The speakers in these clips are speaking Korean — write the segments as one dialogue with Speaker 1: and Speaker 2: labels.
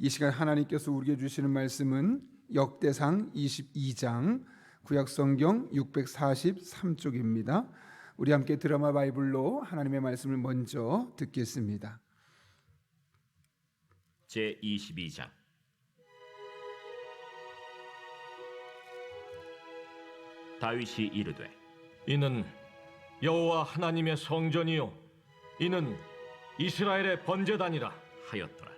Speaker 1: 이 시간 하나님께서 우리에게 주시는 말씀은 역대상 22장 구약성경 643쪽입니다. 우리 함께 드라마 바이블로 하나님의 말씀을 먼저 듣겠습니다.
Speaker 2: 제22장. 다윗이 이르되
Speaker 3: 이는 여호와 하나님의 성전이요 이는 이스라엘의 번제단이라
Speaker 2: 하였더라.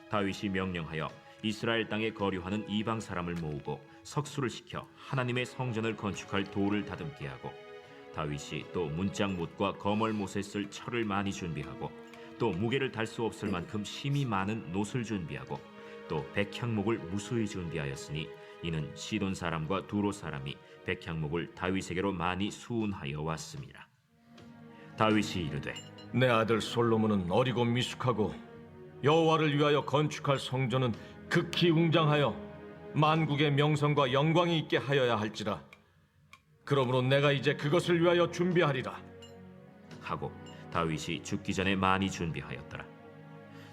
Speaker 2: 다윗이 명령하여 이스라엘 땅에 거류하는 이방 사람을 모으고 석수를 시켜 하나님의 성전을 건축할 돌을 다듬게 하고, 다윗이 또 문짝못과 거멀못에 쓸 철을 많이 준비하고, 또 무게를 달 수 없을 만큼 힘이 많은 놋을 준비하고, 또 백향목을 무수히 준비하였으니 이는 시돈 사람과 두로 사람이 백향목을 다윗에게로 많이 수운하여 왔습니다. 다윗이 이르되
Speaker 3: 내 아들 솔로몬은 어리고 미숙하고 여호와를 위하여 건축할 성전은 극히 웅장하여 만국의 명성과 영광이 있게 하여야 할지라. 그러므로 내가 이제 그것을 위하여 준비하리라
Speaker 2: 하고 다윗이 죽기 전에 많이 준비하였더라.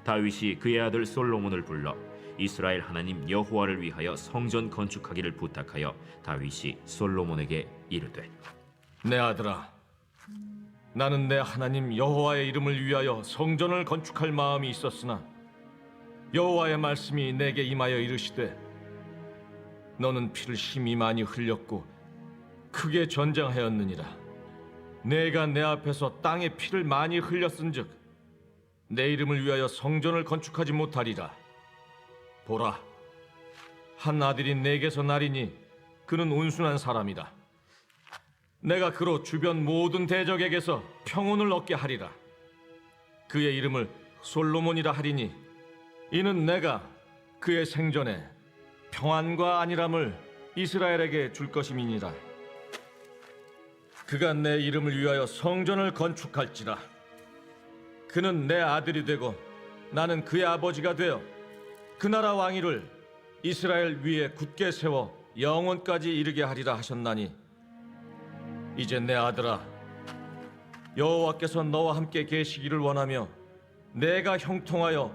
Speaker 2: 다윗이 그의 아들 솔로몬을 불러 이스라엘 하나님 여호와를 위하여 성전 건축하기를 부탁하여 다윗이 솔로몬에게 이르되
Speaker 3: 내 아들아, 나는 내 하나님 여호와의 이름을 위하여 성전을 건축할 마음이 있었으나 여호와의 말씀이 내게 임하여 이르시되 너는 피를 심히 많이 흘렸고 크게 전쟁하였느니라. 내가 내 앞에서 땅에 피를 많이 흘렸은즉 내 이름을 위하여 성전을 건축하지 못하리라. 보라, 한 아들이 내게서 나리니 그는 온순한 사람이다. 내가 그로 주변 모든 대적에게서 평온을 얻게 하리라. 그의 이름을 솔로몬이라 하리니 이는 내가 그의 생전에 평안과 안일함을 이스라엘에게 줄 것임이니라. 그가 내 이름을 위하여 성전을 건축할지라. 그는 내 아들이 되고 나는 그의 아버지가 되어 그 나라 왕위를 이스라엘 위에 굳게 세워 영원까지 이르게 하리라 하셨나니, 이제 내 아들아, 여호와께서 너와 함께 계시기를 원하며 내가 형통하여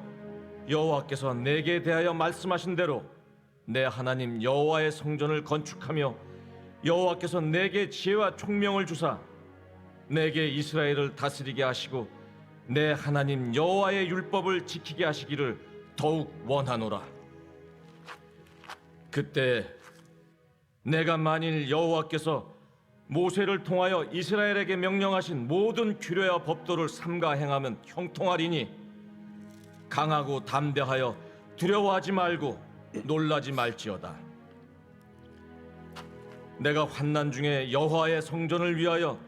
Speaker 3: 여호와께서 내게 대하여 말씀하신 대로 내 하나님 여호와의 성전을 건축하며 여호와께서 내게 지혜와 총명을 주사 내게 이스라엘을 다스리게 하시고 내 하나님 여호와의 율법을 지키게 하시기를 더욱 원하노라. 그때 내가 만일 여호와께서 모세를 통하여 이스라엘에게 명령하신 모든 규례와 법도를 삼가 행하면 형통하리니 강하고 담대하여 두려워하지 말고 놀라지 말지어다. 내가 환난 중에 여호와의 성전을 위하여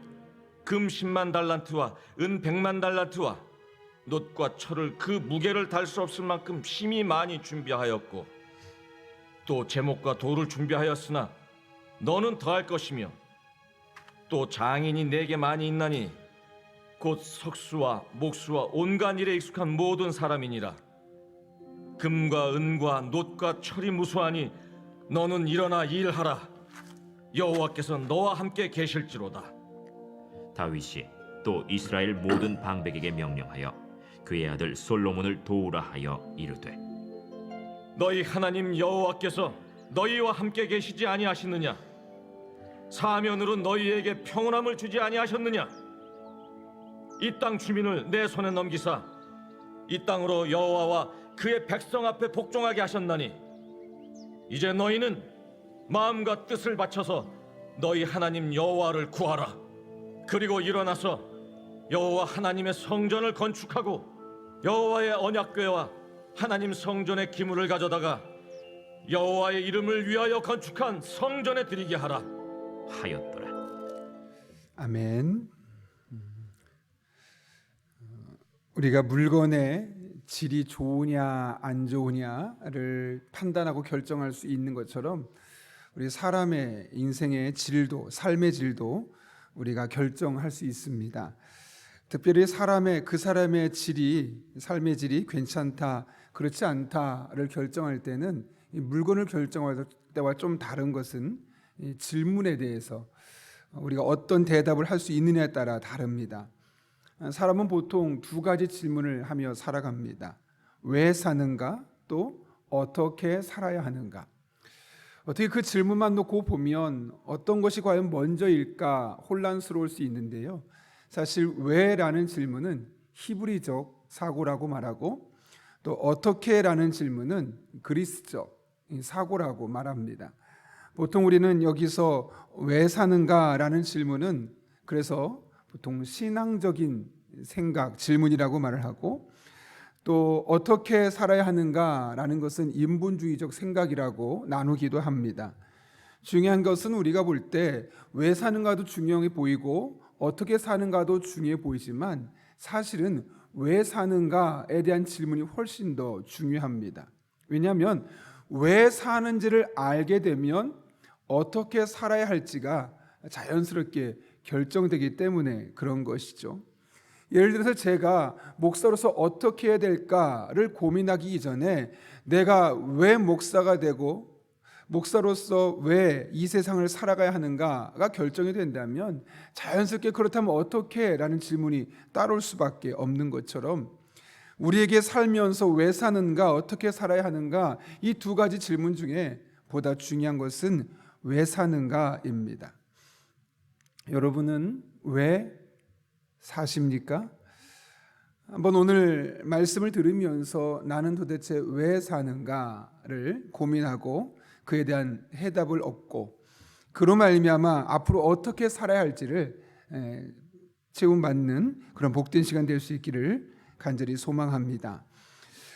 Speaker 3: 금 10만 달란트와 은 100만 달란트와 놋과 철을 그 무게를 달 수 없을 만큼 힘이 많이 준비하였고, 또 제목과 돌을 준비하였으나 너는 더할 것이며, 또 장인이 내게 많이 있나니 곧 석수와 목수와 온갖 일에 익숙한 모든 사람이니라. 금과 은과 놋과 철이 무수하니 너는 일어나 일하라. 여호와께서 너와 함께 계실지로다.
Speaker 2: 다윗이 또 이스라엘 모든 방백에게 명령하여 그의 아들 솔로몬을 도우라 하여 이르되
Speaker 3: 너희 하나님 여호와께서 너희와 함께 계시지 아니하시느냐? 사면으로 너희에게 평온함을 주지 아니하셨느냐? 이 땅 주민을 내 손에 넘기사 이 땅으로 여호와와 그의 백성 앞에 복종하게 하셨나니, 이제 너희는 마음과 뜻을 바쳐서 너희 하나님 여호와를 구하라. 그리고 일어나서 여호와 하나님의 성전을 건축하고 여호와의 언약궤와 하나님 성전의 기물을 가져다가 여호와의 이름을 위하여 건축한 성전에 드리게 하라
Speaker 2: 하였더라.
Speaker 1: 아멘. 우리가 물건의 질이 좋으냐 안 좋으냐를 판단하고 결정할 수 있는 것처럼 우리 사람의 인생의 질도, 삶의 질도 우리가 결정할 수 있습니다. 특별히 그 사람의 질이, 삶의 질이 괜찮다, 그렇지 않다를 결정할 때는 이 물건을 결정할 때와 좀 다른 것은 이 질문에 대해서 우리가 어떤 대답을 할 수 있느냐에 따라 다릅니다. 사람은 보통 두 가지 질문을 하며 살아갑니다. 왜 사는가? 또 어떻게 살아야 하는가? 어떻게 그 질문만 놓고 보면 어떤 것이 과연 먼저일까 혼란스러울 수 있는데요. 사실 왜라는 질문은 히브리적 사고라고 말하고 또 어떻게라는 질문은 그리스적 사고라고 말합니다. 보통 우리는 여기서 왜 사는가라는 질문은 그래서 보통 신앙적인 생각, 질문이라고 말을 하고 또 어떻게 살아야 하는가라는 것은 인본주의적 생각이라고 나누기도 합니다. 중요한 것은 우리가 볼 때 왜 사는가도 중요해 보이고 어떻게 사는가도 중요해 보이지만 사실은 왜 사는가에 대한 질문이 훨씬 더 중요합니다. 왜냐하면 왜 사는지를 알게 되면 어떻게 살아야 할지가 자연스럽게 결정되기 때문에 그런 것이죠. 예를 들어서 제가 목사로서 어떻게 해야 될까를 고민하기 이전에 내가 왜 목사가 되고 목사로서 왜 이 세상을 살아가야 하는가가 결정이 된다면 자연스럽게 그렇다면 어떻게? 라는 질문이 따라올 수밖에 없는 것처럼 우리에게 살면서 왜 사는가, 어떻게 살아야 하는가 이 두 가지 질문 중에 보다 중요한 것은 왜 사는가입니다. 여러분은 왜 사십니까? 한번 오늘 말씀을 들으면서 나는 도대체 왜 사는가를 고민하고 그에 대한 해답을 얻고 그로 말미암아 앞으로 어떻게 살아야 할지를 체험받는 그런 복된 시간 될 수 있기를 간절히 소망합니다.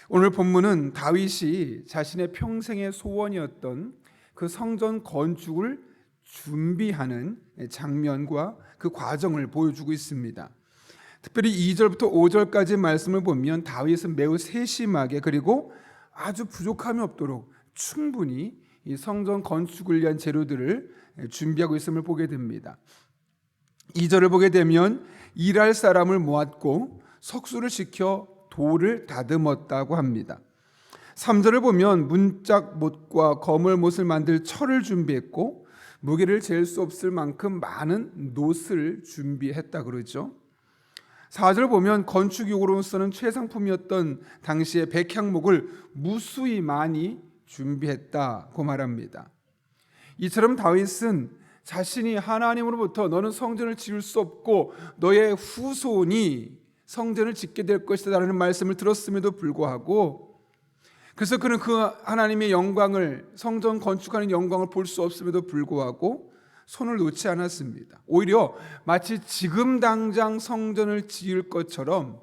Speaker 1: 오늘 본문은 다윗이 자신의 평생의 소원이었던 그 성전 건축을 준비하는 장면과 그 과정을 보여주고 있습니다. 특별히 2절부터 5절까지 말씀을 보면 다윗은 매우 세심하게 그리고 아주 부족함이 없도록 충분히 이 성전 건축을 위한 재료들을 준비하고 있음을 보게 됩니다. 2절을 보게 되면 일할 사람을 모았고 석수를 시켜 돌을 다듬었다고 합니다. 3절을 보면 문짝못과 거물못을 만들 철을 준비했고 무게를 잴 수 없을 만큼 많은 놋을 준비했다 그러죠. 4절 보면 건축용으로서는 최상품이었던 당시의 백향목을 무수히 많이 준비했다고 말합니다. 이처럼 다윗은 자신이 하나님으로부터 너는 성전을 지을 수 없고 너의 후손이 성전을 짓게 될 것이다 라는 말씀을 들었음에도 불구하고 그래서 그는 그 하나님의 영광을 성전 건축하는 영광을 볼 수 없음에도 불구하고 손을 놓지 않았습니다. 오히려 마치 지금 당장 성전을 지을 것처럼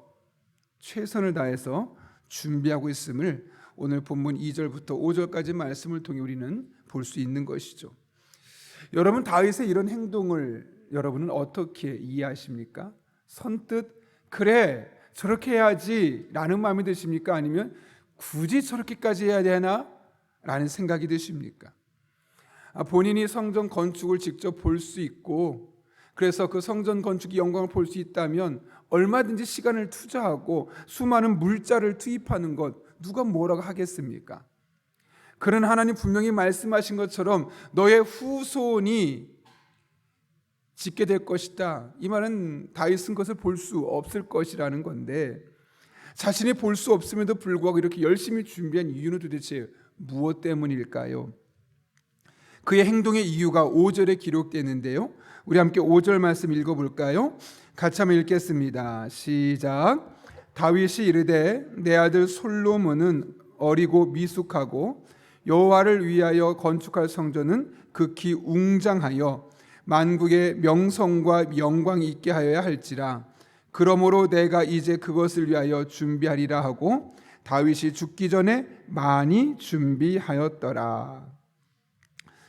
Speaker 1: 최선을 다해서 준비하고 있음을 오늘 본문 2절부터 5절까지 말씀을 통해 우리는 볼 수 있는 것이죠. 여러분 다윗의 이런 행동을 여러분은 어떻게 이해하십니까? 선뜻 그래 저렇게 해야지 라는 마음이 드십니까? 아니면 굳이 저렇게까지 해야 되나? 라는 생각이 드십니까? 본인이 성전 건축을 직접 볼 수 있고 그래서 그 성전 건축의 영광을 볼 수 있다면 얼마든지 시간을 투자하고 수많은 물자를 투입하는 것 누가 뭐라고 하겠습니까? 그런 하나님 분명히 말씀하신 것처럼 너의 후손이 짓게 될 것이다. 이 말은 다윗은 그것을 볼 수 없을 것이라는 건데 자신이 볼 수 없음에도 불구하고 이렇게 열심히 준비한 이유는 도대체 무엇 때문일까요? 그의 행동의 이유가 5절에 기록되는데요. 우리 함께 5절 말씀 읽어볼까요? 같이 한번 읽겠습니다. 시작. 다윗이 이르되 내 아들 솔로몬은 어리고 미숙하고 여호와를 위하여 건축할 성전은 극히 웅장하여 만국의 명성과 영광이 있게 하여야 할지라. 그러므로 내가 이제 그것을 위하여 준비하리라 하고 다윗이 죽기 전에 많이 준비하였더라.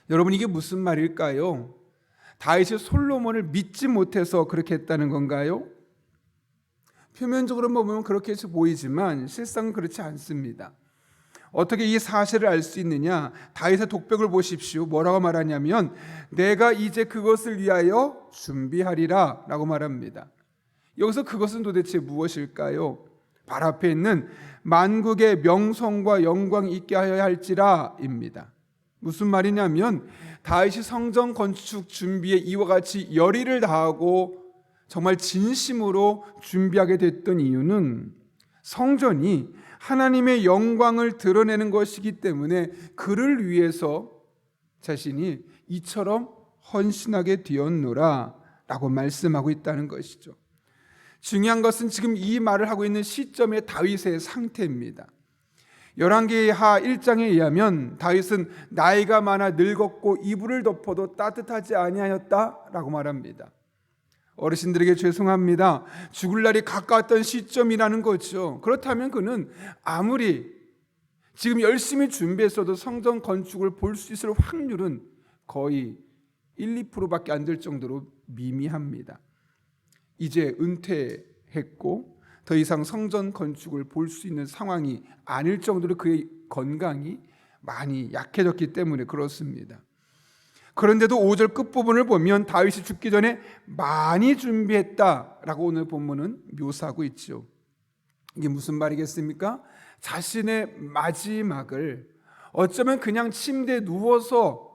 Speaker 1: 여러분 이게 무슨 말일까요? 다윗이 솔로몬을 믿지 못해서 그렇게 했다는 건가요? 표면적으로 보면 그렇게 보이지만 실상은 그렇지 않습니다. 어떻게 이 사실을 알 수 있느냐? 다윗의 독백을 보십시오. 뭐라고 말하냐면 내가 이제 그것을 위하여 준비하리라 라고 말합니다. 여기서 그것은 도대체 무엇일까요? 발 앞에 있는 만국의 명성과 영광이 있게 하여야 할지라 입니다. 무슨 말이냐면 다윗이 성전 건축 준비에 이와 같이 열의를 다하고 정말 진심으로 준비하게 됐던 이유는 성전이 하나님의 영광을 드러내는 것이기 때문에 그를 위해서 자신이 이처럼 헌신하게 되었노라 라고 말씀하고 있다는 것이죠. 중요한 것은 지금 이 말을 하고 있는 시점의 다윗의 상태입니다. 열왕기하 1장에 의하면 다윗은 나이가 많아 늙었고 이불을 덮어도 따뜻하지 아니하였다라고 말합니다. 어르신들에게 죄송합니다. 죽을 날이 가까웠던 시점이라는 거죠. 그렇다면 그는 아무리 지금 열심히 준비했어도 성전 건축을 볼 수 있을 확률은 거의 1, 2%밖에 안 될 정도로 미미합니다. 이제 은퇴했고 더 이상 성전 건축을 볼 수 있는 상황이 아닐 정도로 그의 건강이 많이 약해졌기 때문에 그렇습니다. 그런데도 5절 끝부분을 보면 다윗이 죽기 전에 많이 준비했다라고 오늘 본문은 묘사하고 있죠. 이게 무슨 말이겠습니까? 자신의 마지막을 어쩌면 그냥 침대에 누워서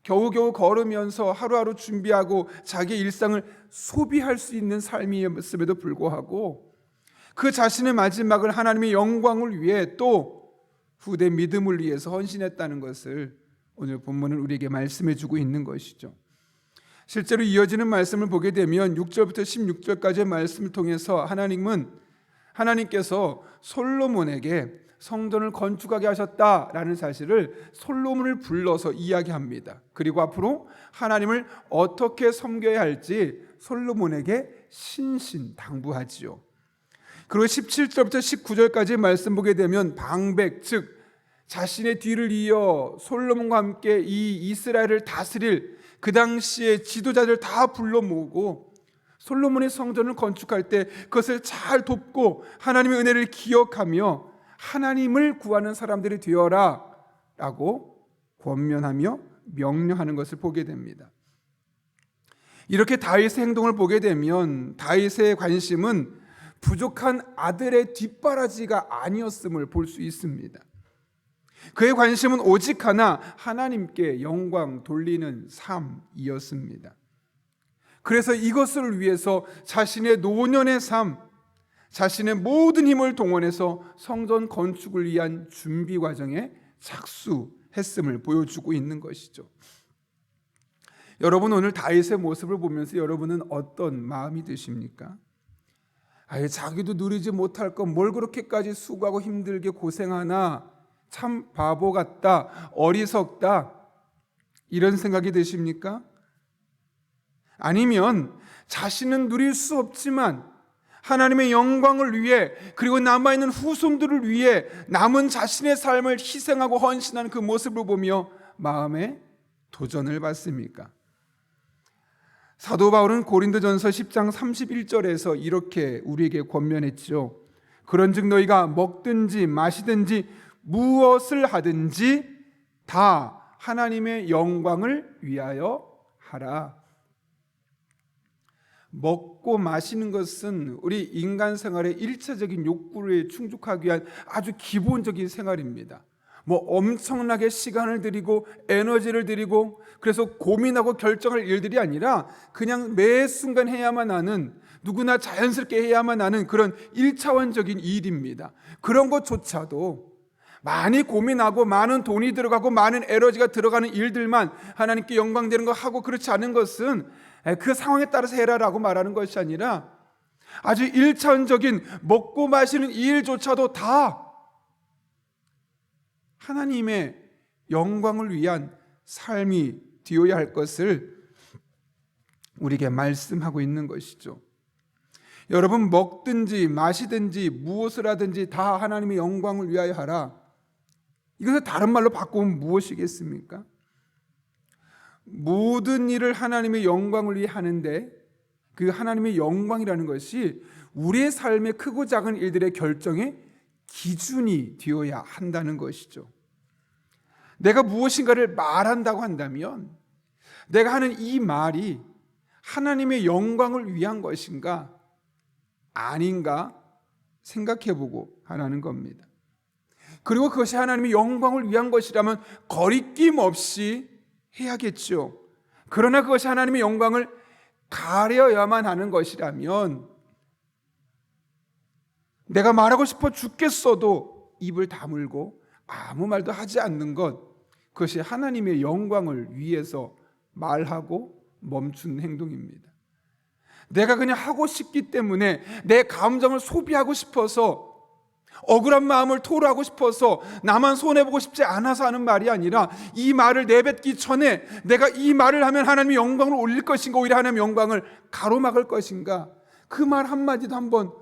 Speaker 1: 겨우겨우 걸으면서 하루하루 준비하고 자기의 일상을 소비할 수 있는 삶이었음에도 불구하고 그 자신의 마지막을 하나님의 영광을 위해 또 후대 믿음을 위해서 헌신했다는 것을 오늘 본문은 우리에게 말씀해 주고 있는 것이죠. 실제로 이어지는 말씀을 보게 되면 6절부터 16절까지의 말씀을 통해서 하나님께서 솔로몬에게 성전을 건축하게 하셨다라는 사실을 솔로몬을 불러서 이야기합니다. 그리고 앞으로 하나님을 어떻게 섬겨야 할지 솔로몬에게 신신당부하지요. 그리고 17절부터 19절까지 말씀 보게 되면 방백, 즉 자신의 뒤를 이어 솔로몬과 함께 이 이스라엘을 다스릴 그 당시의 지도자들 다 불러 모으고 솔로몬의 성전을 건축할 때 그것을 잘 돕고 하나님의 은혜를 기억하며 하나님을 구하는 사람들이 되어라 라고 권면하며 명령하는 것을 보게 됩니다. 이렇게 다윗의 행동을 보게 되면 다윗의 관심은 부족한 아들의 뒷바라지가 아니었음을 볼 수 있습니다. 그의 관심은 오직 하나, 하나님께 영광 돌리는 삶이었습니다. 그래서 이것을 위해서 자신의 노년의 삶, 자신의 모든 힘을 동원해서 성전 건축을 위한 준비 과정에 착수했음을 보여주고 있는 것이죠. 여러분, 오늘 다윗의 모습을 보면서 여러분은 어떤 마음이 드십니까? 아예 자기도 누리지 못할 것 뭘 그렇게까지 수고하고 힘들게 고생하나, 참 바보 같다, 어리석다, 이런 생각이 드십니까? 아니면 자신은 누릴 수 없지만 하나님의 영광을 위해 그리고 남아있는 후손들을 위해 남은 자신의 삶을 희생하고 헌신하는 그 모습을 보며 마음에 도전을 받습니까? 사도 바울은 고린도전서 10장 31절에서 이렇게 우리에게 권면했죠. 그런즉 너희가 먹든지 마시든지 무엇을 하든지 다 하나님의 영광을 위하여 하라. 먹고 마시는 것은 우리 인간 생활의 일차적인 욕구를 충족하기 위한 아주 기본적인 생활입니다. 뭐 엄청나게 시간을 들이고 에너지를 들이고 그래서 고민하고 결정할 일들이 아니라 그냥 매 순간 해야만 하는, 누구나 자연스럽게 해야만 하는 그런 일차원적인 일입니다. 그런 것조차도 많이 고민하고 많은 돈이 들어가고 많은 에너지가 들어가는 일들만 하나님께 영광되는 거 하고 그렇지 않은 것은 그 상황에 따라서 해라라고 말하는 것이 아니라 아주 일차원적인 먹고 마시는 이 일조차도 다 하나님의 영광을 위한 삶이 되어야 할 것을 우리에게 말씀하고 있는 것이죠. 여러분, 먹든지 마시든지 무엇을 하든지 다 하나님의 영광을 위하여 하라. 이것을 다른 말로 바꾸면 무엇이겠습니까? 모든 일을 하나님의 영광을 위해 하는데 그 하나님의 영광이라는 것이 우리의 삶의 크고 작은 일들의 결정의 기준이 되어야 한다는 것이죠. 내가 무엇인가를 말한다고 한다면 내가 하는 이 말이 하나님의 영광을 위한 것인가 아닌가 생각해보고 하라는 겁니다. 그리고 그것이 하나님의 영광을 위한 것이라면 거리낌 없이 해야겠죠. 그러나 그것이 하나님의 영광을 가려야만 하는 것이라면 내가 말하고 싶어 죽겠어도 입을 다물고 아무 말도 하지 않는 것, 그것이 하나님의 영광을 위해서 말하고 멈춘 행동입니다. 내가 그냥 하고 싶기 때문에, 내 감정을 소비하고 싶어서, 억울한 마음을 토로하고 싶어서, 나만 손해보고 싶지 않아서 하는 말이 아니라, 이 말을 내뱉기 전에 내가 이 말을 하면 하나님의 영광을 올릴 것인가, 오히려 하나님의 영광을 가로막을 것인가, 그 말 한마디도 한번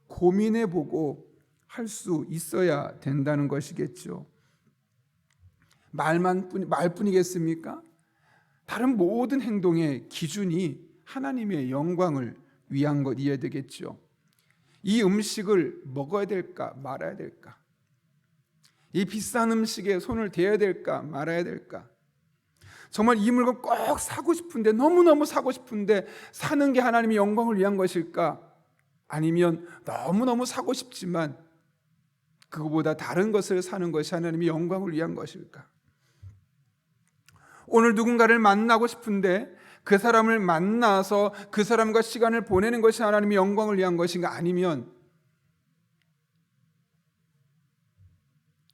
Speaker 1: 고민해보고 할 수 있어야 된다는 것이겠죠. 말뿐이겠습니까? 다른 모든 행동의 기준이 하나님의 영광을 위한 것이어야 되겠죠. 이 음식을 먹어야 될까 말아야 될까? 이 비싼 음식에 손을 대야 될까 말아야 될까? 정말 이 물건 꼭 사고 싶은데, 너무너무 사고 싶은데 사는 게 하나님의 영광을 위한 것일까? 아니면 너무너무 사고 싶지만 그거보다 다른 것을 사는 것이 하나님의 영광을 위한 것일까? 오늘 누군가를 만나고 싶은데 그 사람을 만나서 그 사람과 시간을 보내는 것이 하나님의 영광을 위한 것인가? 아니면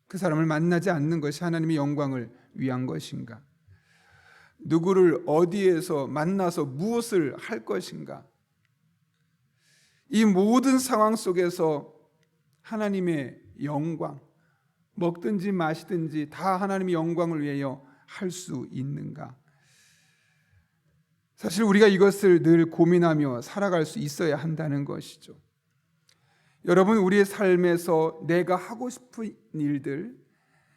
Speaker 1: 그 사람을 만나지 않는 것이 하나님의 영광을 위한 것인가? 누구를 어디에서 만나서 무엇을 할 것인가? 이 모든 상황 속에서 하나님의 영광, 먹든지 마시든지 다 하나님의 영광을 위하여 할 수 있는가? 사실 우리가 이것을 늘 고민하며 살아갈 수 있어야 한다는 것이죠. 여러분, 우리의 삶에서 내가 하고 싶은 일들,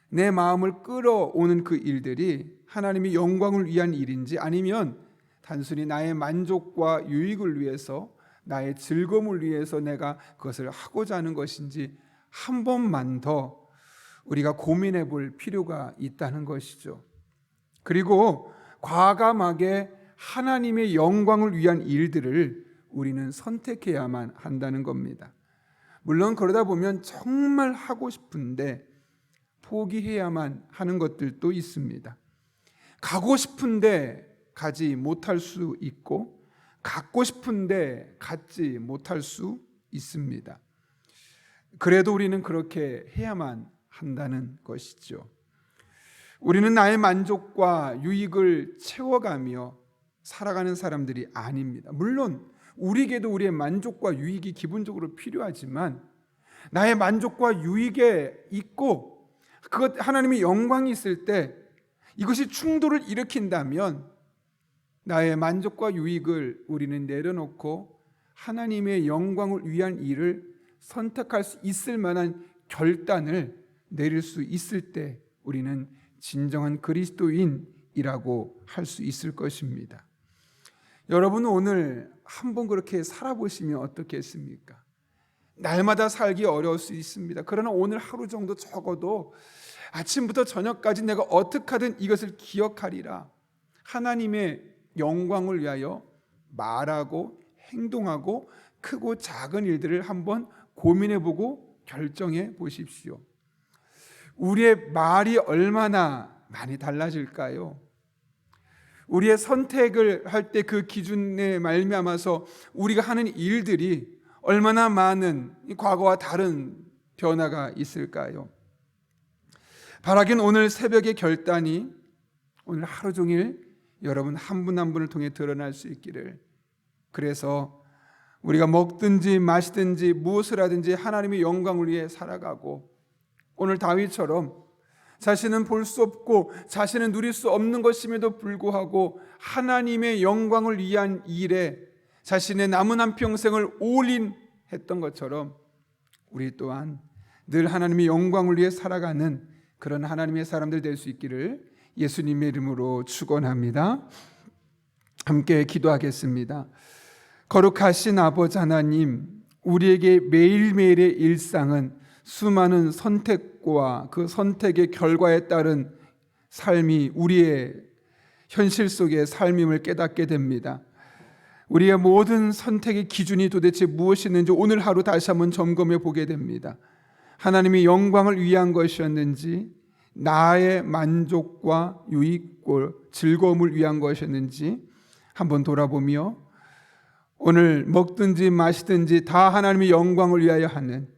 Speaker 1: 내 마음을 끌어오는 그 일들이 하나님의 영광을 위한 일인지, 아니면 단순히 나의 만족과 유익을 위해서, 나의 즐거움을 위해서 내가 그것을 하고자 하는 것인지 한 번만 더 우리가 고민해 볼 필요가 있다는 것이죠. 그리고 과감하게 하나님의 영광을 위한 일들을 우리는 선택해야만 한다는 겁니다. 물론 그러다 보면 정말 하고 싶은데 포기해야만 하는 것들도 있습니다. 가고 싶은데 가지 못할 수 있고, 갖고 싶은데 갖지 못할 수 있습니다. 그래도 우리는 그렇게 해야만 한다는 것이죠. 우리는 나의 만족과 유익을 채워가며 살아가는 사람들이 아닙니다. 물론 우리에게도 우리의 만족과 유익이 기본적으로 필요하지만, 나의 만족과 유익에 있고 그것 하나님의 영광이 있을 때 이것이 충돌을 일으킨다면 나의 만족과 유익을 우리는 내려놓고 하나님의 영광을 위한 일을 선택할 수 있을 만한 결단을 내릴 수 있을 때 우리는 진정한 그리스도인이라고 할 수 있을 것입니다. 여러분, 오늘 한번 그렇게 살아보시면 어떻겠습니까? 날마다 살기 어려울 수 있습니다. 그러나 오늘 하루 정도 적어도 아침부터 저녁까지 내가 어떻게 하든 이것을 기억하리라, 하나님의 영광을 위하여 말하고 행동하고 크고 작은 일들을 한번 고민해보고 결정해 보십시오. 우리의 말이 얼마나 많이 달라질까요? 우리의 선택을 할 때 그 기준에 말미암아서 우리가 하는 일들이 얼마나 많은 과거와 다른 변화가 있을까요? 바라긴 오늘 새벽의 결단이 오늘 하루 종일 여러분 한 분 한 분을 통해 드러날 수 있기를, 그래서 우리가 먹든지 마시든지 무엇을 하든지 하나님의 영광을 위해 살아가고, 오늘 다윗처럼 자신은 볼 수 없고 자신은 누릴 수 없는 것임에도 불구하고 하나님의 영광을 위한 일에 자신의 남은 한평생을 올인했던 것처럼 우리 또한 늘 하나님의 영광을 위해 살아가는 그런 하나님의 사람들 될 수 있기를 예수님의 이름으로 축원합니다. 함께 기도하겠습니다. 거룩하신 아버지 하나님, 우리에게 매일매일의 일상은 수많은 선택과 그 선택의 결과에 따른 삶이 우리의 현실 속의 삶임을 깨닫게 됩니다. 우리의 모든 선택의 기준이 도대체 무엇이었는지 오늘 하루 다시 한번 점검해 보게 됩니다. 하나님의 영광을 위한 것이었는지, 나의 만족과 유익과 즐거움을 위한 것이었는지 한번 돌아보며 오늘 먹든지 마시든지 다 하나님의 영광을 위하여 하는,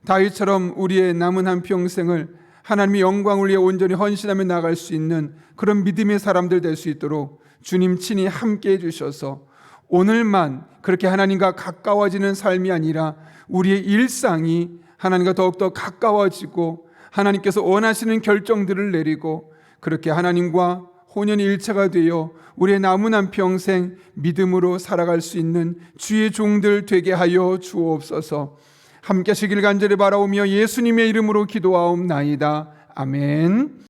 Speaker 1: 다윗처럼 우리의 남은 한 평생을 하나님의 영광을 위해 온전히 헌신하며 나갈 수 있는 그런 믿음의 사람들 될 수 있도록 주님 친히 함께 해주셔서 오늘만 그렇게 하나님과 가까워지는 삶이 아니라 우리의 일상이 하나님과 더욱더 가까워지고 하나님께서 원하시는 결정들을 내리고 그렇게 하나님과 혼연이 일체가 되어 우리의 남은 한 평생 믿음으로 살아갈 수 있는 주의 종들 되게 하여 주옵소서. 함께 하시길 간절히 바라오며 예수님의 이름으로 기도하옵나이다. 아멘.